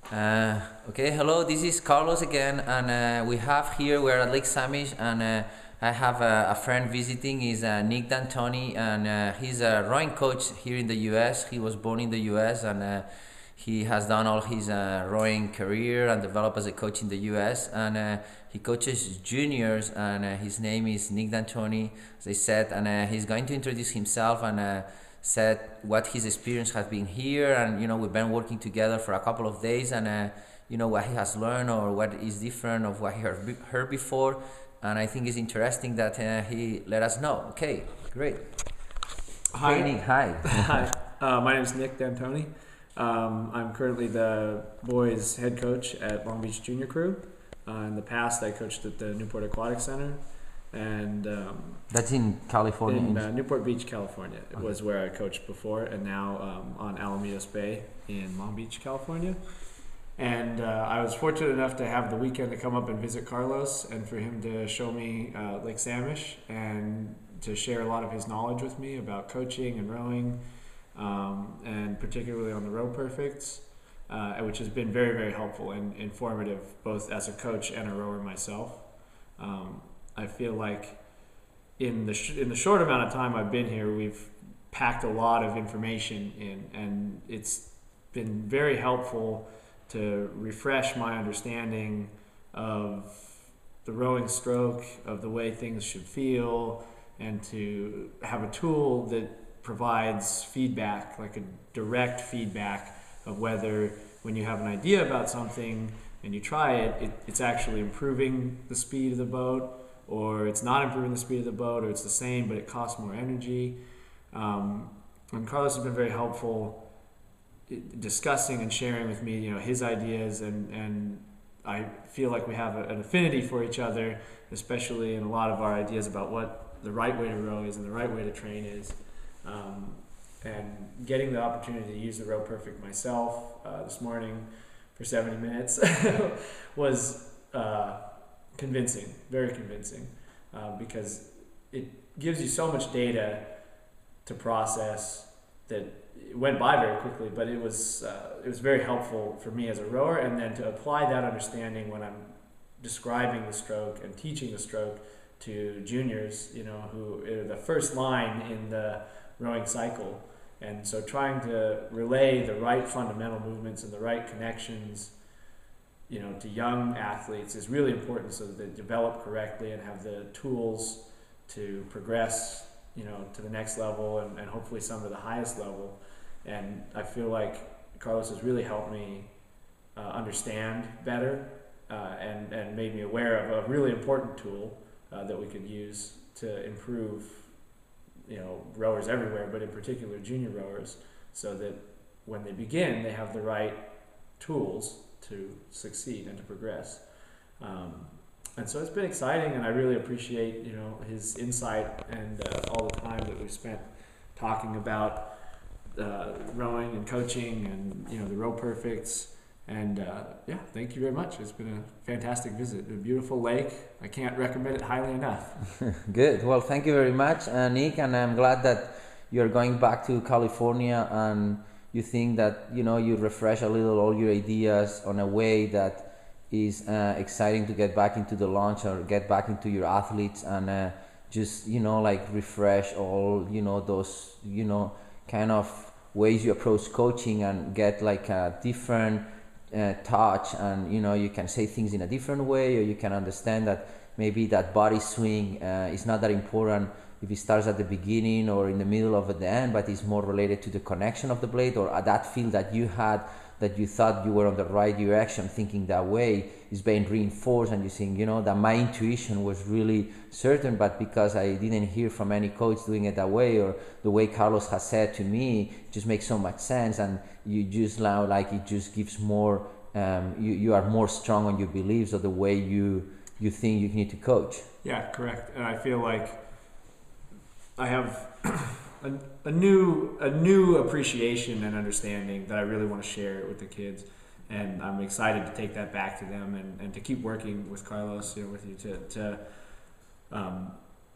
Okay, hello, this is Carlos again, and we're at Lake Samish, and I have a friend visiting, is Nick D'Antoni, and he's a rowing coach here in the US. He was born in the US, and he has done all his rowing career and developed as a coach in the US, and he coaches juniors, and his name is Nick D'Antoni, as I said, and he's going to introduce himself and said what his experience has been here, and we've been working together for a couple of days, and what he has learned or what is different of what he heard before, and I think it's interesting that he let us know. Okay, great. Hi. Hey Nick, hi. Hi. My name is Nick D'Antoni. I'm currently the boys head coach at Long Beach Junior Crew. In the past, I coached at the Newport Aquatic Center, and That's in California. in Newport Beach, California. It was where I coached before, and now on Alamitos Bay in Long Beach, California. And I was fortunate enough to have the weekend to come up and visit Carlos, and for him to show me Lake Samish and to share a lot of his knowledge with me about coaching and rowing, and particularly on the Row Perfects, which has been very, very helpful and informative both as a coach and a rower myself. I feel like in the short amount of time I've been here, we've packed a lot of information in, and it's been very helpful to refresh my understanding of the rowing stroke, of the way things should feel, and to have a tool that provides feedback, like a direct feedback of whether when you have an idea about something and you try it, it's actually improving the speed of the boat, or it's not improving the speed of the boat, or it's the same but it costs more energy. And Carlos has been very helpful discussing and sharing with me, his ideas, and I feel like we have an affinity for each other, especially in a lot of our ideas about what the right way to row is and the right way to train is. And getting the opportunity to use the Row Perfect myself this morning for 70 minutes was convincing, very convincing, because it gives you so much data to process that it went by very quickly, but it was very helpful for me as a rower, and then to apply that understanding when I'm describing the stroke and teaching the stroke to juniors, who are the first line in the rowing cycle. And so trying to relay the right fundamental movements and the right connections, to young athletes is really important, so that they develop correctly and have the tools to progress, to the next level, and hopefully some to the highest level. And I feel like Carlos has really helped me understand better, and made me aware of a really important tool that we could use to improve, rowers everywhere, but in particular junior rowers, so that when they begin, they have the right tools to succeed and to progress. And so it's been exciting, and I really appreciate, his insight and all the time that we've spent talking about rowing and coaching and, the Row Perfects. And thank you very much. It's been a fantastic visit. A beautiful lake. I can't recommend it highly enough. Good. Well, thank you very much, Nick, and I'm glad that you're going back to California, and you think that you refresh a little all your ideas on a way that is exciting to get back into the launch or get back into your athletes, and just refresh all those kind of ways you approach coaching, and get like a different touch, and you can say things in a different way, or you can understand that maybe that body swing is not that important if it starts at the beginning or in the middle or at the end, but it's more related to the connection of the blade, or that feel that you had, that you thought you were on the right direction, thinking that way is being reinforced, and you think that my intuition was really certain, but because I didn't hear from any coach doing it that way, or the way Carlos has said to me, it just makes so much sense, and you just now it just gives more, you are more strong on your beliefs of the way you think you need to coach. Yeah, correct. And I feel like I have a new appreciation and understanding that I really want to share with the kids, and I'm excited to take that back to them, and to keep working with Carlos, with you to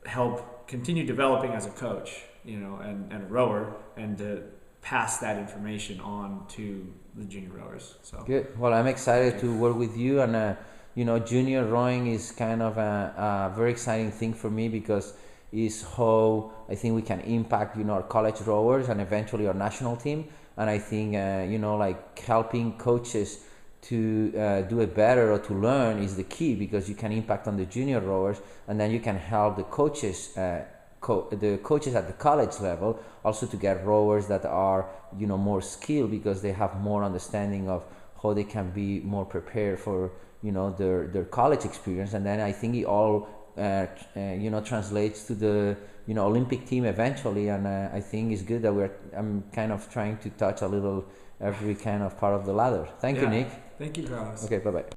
help continue developing as a coach, and a rower, and to pass that information on to the junior rowers. So good. Well, I'm excited to work with you, and junior rowing is kind of a very exciting thing for me because is how I think we can impact our college rowers and eventually our national team. And I think like helping coaches to do it better or to learn is the key, because you can impact on the junior rowers, and then you can help the coaches the coaches at the college level also to get rowers that are more skilled, because they have more understanding of how they can be more prepared for their college experience. And then I think it all translates to the Olympic team eventually. And I think it's good that I'm kind of trying to touch a little every kind of part of the ladder. Thank you, Nick. Thank you, Carlos. Okay, bye bye.